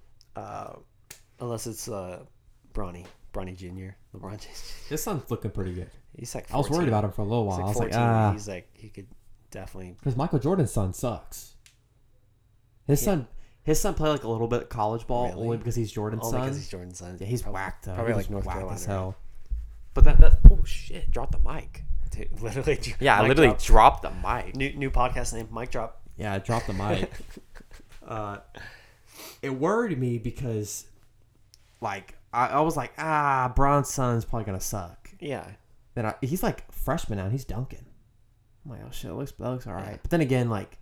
Unless it's Bronny Jr. LeBron James. His son's looking pretty good. He's 14. I was worried about him for a little while. He's 14. I was he could definitely. Because Michael Jordan's son sucks. His son played a little bit of college ball only because he's Jordan's son. Because he's Jordan's son. Yeah, he's whacked though. Probably North Carolina as hell. But that oh shit, drop the mic. Dude, literally. Yeah, I literally dropped the mic. New podcast name, mic drop. Yeah, I dropped the mic. It worried me because, like, I was like, Bronson's probably gonna suck. Yeah. Then he's like freshman now, and he's dunking. I'm like, oh shit, that looks all right. But then again, like,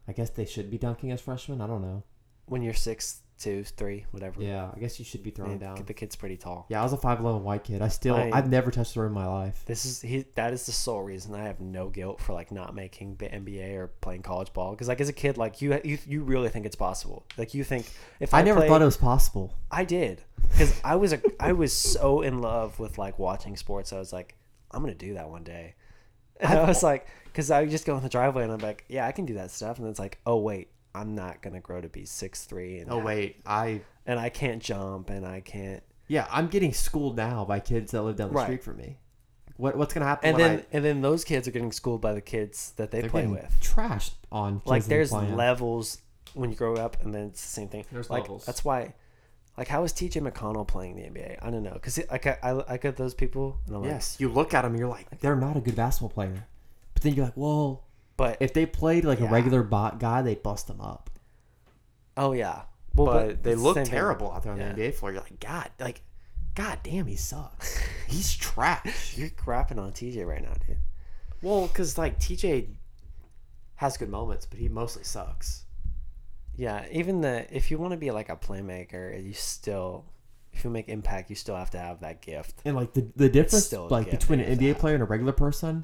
I guess they should be dunking as freshmen. I don't know. When you're 6'2", 3", whatever. Yeah, I guess you should be throwing down. The kid's pretty tall. Yeah, I was a 5'11" white kid. I've never touched the rim in my life. That is the sole reason I have no guilt for like not making the NBA or playing college ball. Because like as a kid, like you really think it's possible. Like you think if I never thought it was possible. I did, because I was so in love with like watching sports. I was like, I'm gonna do that one day. And I was like, because I would just go in the driveway and I'm like, yeah, I can do that stuff. And it's like, oh wait, I'm not gonna grow to be 6'3". And I can't jump and I can't. Yeah, I'm getting schooled now by kids that live down the street from me. What's gonna happen? And then those kids are getting schooled by the kids that they play with. Trashed on kids like there's levels when you grow up, and then it's the same thing. There's like levels. that's why. Like, how is TJ McConnell playing the NBA? I don't know, because I get those people. And I'm yes, you look at them, and you're like, they're not a good basketball player. But then you're like, well, but if they played like a regular bot guy, they bust them up. Oh yeah, well, but they look terrible out there on the NBA floor. You're like, God damn, he sucks. He's trash. You're crapping on TJ right now, dude. Well, because like TJ has good moments, but he mostly sucks. Yeah, even if you want to be like a playmaker, if you make impact, you still have to have that gift. And like the difference like between an NBA player and a regular person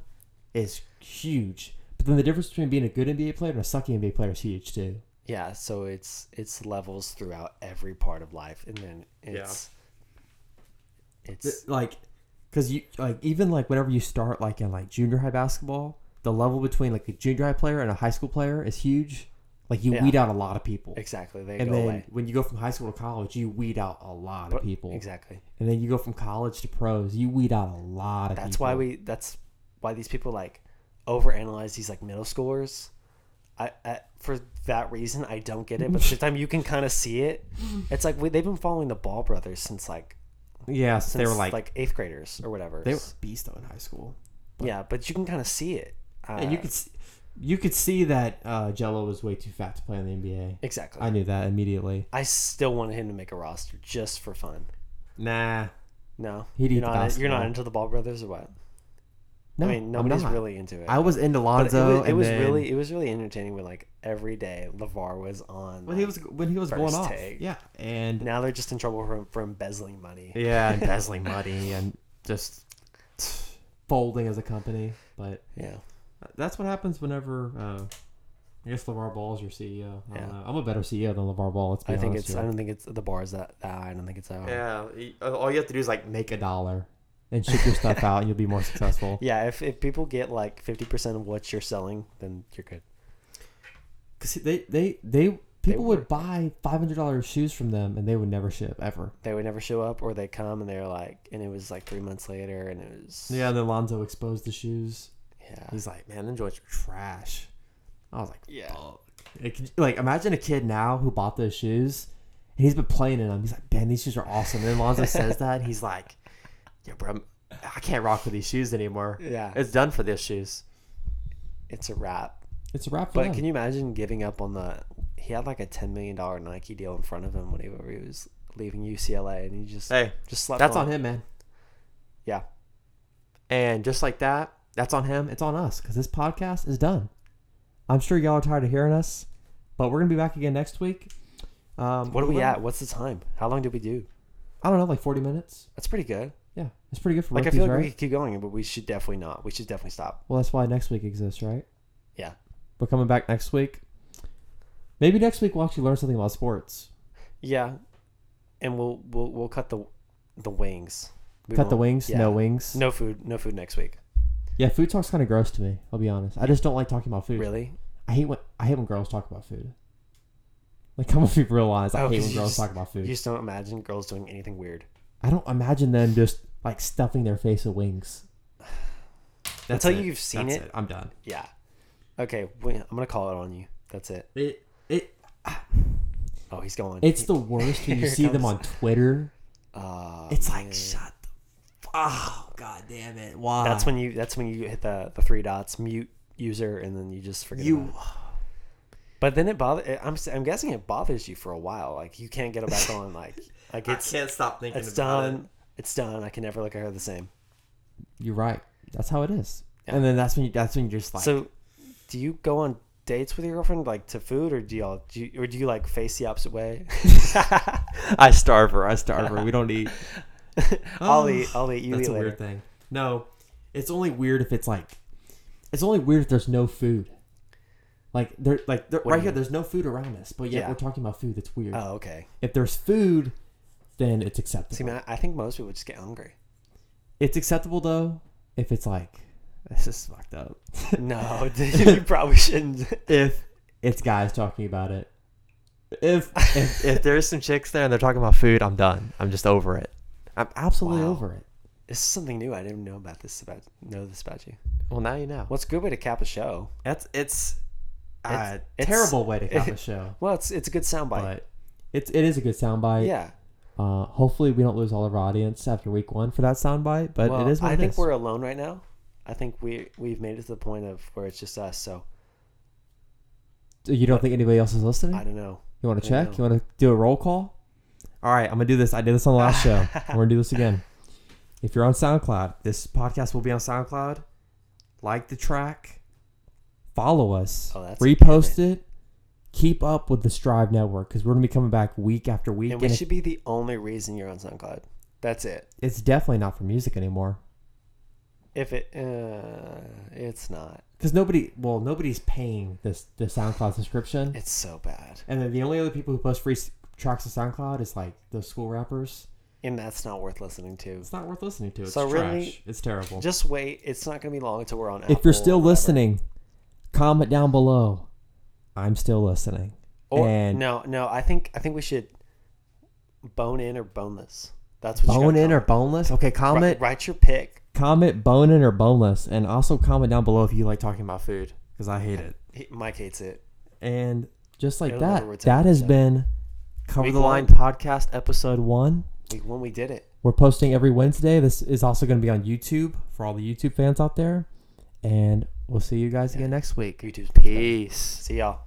is huge. But then the difference between being a good NBA player and a sucky NBA player is huge too. Yeah, so it's levels throughout every part of life, and then it's like, because you like even like whenever you start like in like junior high basketball, the level between like a junior high player and a high school player is huge. Like you weed out a lot of people. Exactly, and go then away. When you go from high school to college, you weed out a lot of people. Exactly. And then you go from college to pros, you weed out a lot of people. That's why these people like overanalyze these like middle schoolers. For that reason, I don't get it. But the time you can kind of see it, it's like they've been following the Ball brothers since like they were like 8th graders or whatever. They were beasts though in high school. But you can kind of see it. And you could see that Jello was way too fat to play in the NBA. Exactly. I knew that immediately. I still wanted him to make a roster just for fun. Nah. No. You're not into the Ball brothers or what? No, I mean, nobody's really into it. I was into Lonzo. It was really entertaining when like every day LeVar was on. When he was going off. Yeah, and now they're just in trouble for embezzling money. Yeah, embezzling money and just folding as a company. But yeah, that's what happens whenever. I guess LeVar Ball is your CEO. I don't know. I'm a better CEO than LeVar Ball. I don't think it's the bar is that high. I don't think it's that high. Yeah, all you have to do is like make $1 and ship your stuff out, and you'll be more successful. Yeah, if people get like 50% of what you're selling, then you're good. Because people would buy $500 shoes from them, and they would never ship ever. They would never show up, or they come and they're like, and it was like 3 months later, and it was. Yeah, then Lonzo exposed the shoes. Yeah, he's like, man, them joints are trash. I was like, yeah. Like, imagine a kid now who bought those shoes, and he's been playing in them. He's like, man, these shoes are awesome. And then Lonzo says that, and he's like, yeah, bro, I can't rock with these shoes anymore. Yeah. It's done for these shoes. It's a wrap. It's a wrap for But them. can you imagine giving up on he had like a $10 million Nike deal in front of him when he was leaving UCLA, and he just slept that's on him, man. Yeah. And just like that, that's on him. It's on us, because this podcast is done. I'm sure y'all are tired of hearing us, but we're going to be back again next week. What are we at? What's the time? How long did we do? I don't know, like 40 minutes. That's pretty good. Yeah, it's pretty good for rookies, I feel like we could keep going, but we should definitely not. We should definitely stop. Well, that's why next week exists, right? Yeah. We're coming back next week. Maybe next week we'll actually learn something about sports. Yeah, and we'll cut the wings. Cut the wings? Yeah. No wings? No food next week. Yeah, food talk's kind of gross to me, I'll be honest. I just don't like talking about food. Really? I hate when girls talk about food. Like, I'm gonna be real honest. I hate when girls talk about food. You just don't imagine girls doing anything weird. I don't imagine them just like stuffing their face with wings. Until you've seen it, I'm done. Yeah. Okay, I'm gonna call it on you. That's it. Oh, he's going. It's the worst when you see them on Twitter. It's like, shut the Oh, god damn it! Why? That's when you hit the three dots, mute user, and then you just forget about it. But then I'm guessing it bothers you for a while. Like you can't get it back on. Like I can't stop thinking it's about done. It's done. I can never look at her the same. You're right. That's how it is. Yeah. And then that's when you just like. So, do you go on dates with your girlfriend, like to food, or do you like face the opposite way? I starve her. We don't eat. I'll eat. You that's eat later. That's a weird thing. No, it's only weird if it's like. It's only weird if there's no food. Like right here, there's no food around us, but yet we're talking about food. That's weird. Oh, okay. If there's food, then it's acceptable. See, man, I think most people just get hungry. It's acceptable though if it's like this is fucked up. No, you probably shouldn't. If it's guys talking about it. If there's some chicks there and they're talking about food, I'm done. I'm just over it. I'm absolutely over it. This is something new. I didn't know about this about you. Well, now you know. What's a good way to cap a show? It's terrible way to cap a show. Well, it's a good soundbite. But it is a good soundbite. Yeah. Hopefully we don't lose all of our audience after week 1 for that soundbite, but it is what it is. I think we're alone right now. I think we've made it to the point of where it's just us. So you don't think anybody else is listening? I don't know. You want to check? You want to do a roll call? All right, I'm gonna do this. I did this on the last show. We're gonna do this again. If you're on SoundCloud, this podcast will be on SoundCloud. Like the track, follow us, repost it, keep up with the Strive Network because we're gonna be coming back week after week. And we should be the only reason you're on SoundCloud. That's it. It's definitely not for music anymore. If it's not because nobody's paying the SoundCloud subscription. It's so bad. And then the only other people who post free tracks to SoundCloud is like those school rappers. And that's not worth listening to. It's not worth listening to. It's so trash. Really, it's terrible. Just wait. It's not going to be long until we're on Apple. If you're still listening, comment down below. I'm still listening. Or no. I think we should bone in or boneless. That's what bone in or boneless. Okay, comment. Write your pick. Comment bone in or boneless, and also comment down below if you like talking about food because I hate it. Mike hates it. And just like that has been Cover the Line Podcast episode 1. Week 1, we did it. We're posting every Wednesday. This is also going to be on YouTube for all the YouTube fans out there. And we'll see you guys again next week. YouTube's Peace. See y'all.